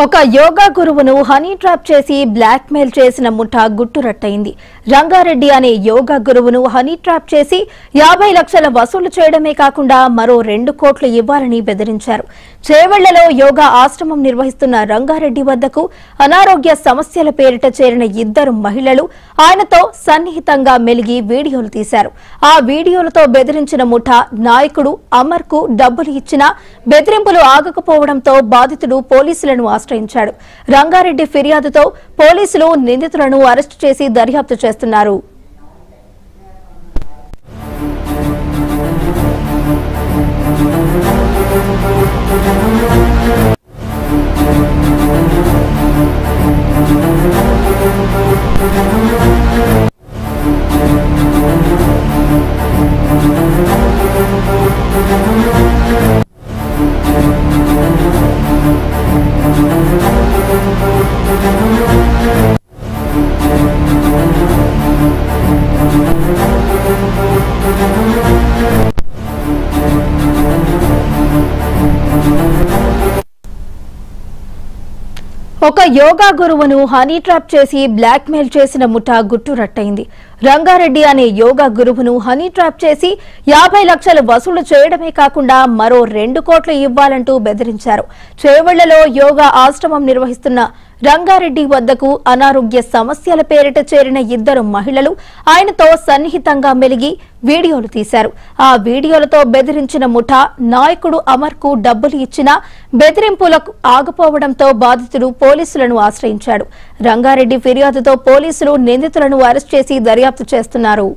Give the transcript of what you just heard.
ఒక యోగా గురువును honey trap చేసి బ్లాక్ మెయిల్ చేసిన ముఠా గుట్టురట్టయింది. రంగారెడ్డి అనే యోగా గురువును హనీ ట్రాప్ చేసి 50 లక్షల వసూలు చేయడమే కాకుండా మరో 2 కోట్లు ఇవ్వాలని బెదిరించారు. చేవెళ్లలో యోగా ఆశ్రమం నిర్వహిస్తున్న రంగారెడ్డి వద్దకు అనారోగ్య సమస్యల పేరిట చేరిన 2 మహిళలు ఆయనతో సన్నిహితంగా మెలిగి వీడియోలు తీశారు. ఆ వీడియోలతో బెదిరించిన ముఠా నాయకుడు అమర్ కు డబ్బులు ఇచ్చినా బెదిరింపులు ఆగకపోవడంతో బాధితుడు పోలీసులను ఆశ్రయించాడు. రంగారెడ్డి ఫిర్యాదుతో పోలీసులు నిందితులను అరెస్టు చేసి దర్యాప్తు చేస్తున్నారు. ఒక యోగా గురువును హనీ ట్రాప్ చేసి బ్లాక్ మెయిల్ చేసిన ముఠా గుట్టురట్టయింది. రంగారెడ్డి అనే యోగా గురువును హనీ ట్రాప్ చేసి 50 లక్షలు వసూలు చేయడమే కాకుండా మరో 2 కోట్లు ఇవ్వాలంటూ బెదిరించారు. చేవెళ్లలో యోగా ఆశ్రమం నిర్వహిస్తున్న రంగారెడ్డి వద్దకు అనారోగ్య సమస్యల పేరిట చేరిన 2 మహిళలు ఆయనతో సన్నిహితంగా మెలిగి వీడియోలు తీశారు. ఆ వీడియోలతో బెదిరించిన ముఠా నాయకుడు అమర్ కు డబ్బులు ఇచ్చినా బెదిరింపులకు ఆగపోవడంతో బాధితుడు పోలీసులను ఆశ్రయించాడు. రంగారెడ్డి ఫిర్యాదుతో పోలీసులు నిందితులను అరెస్ట్ చేసి దర్యాప్తు చేస్తున్నారు.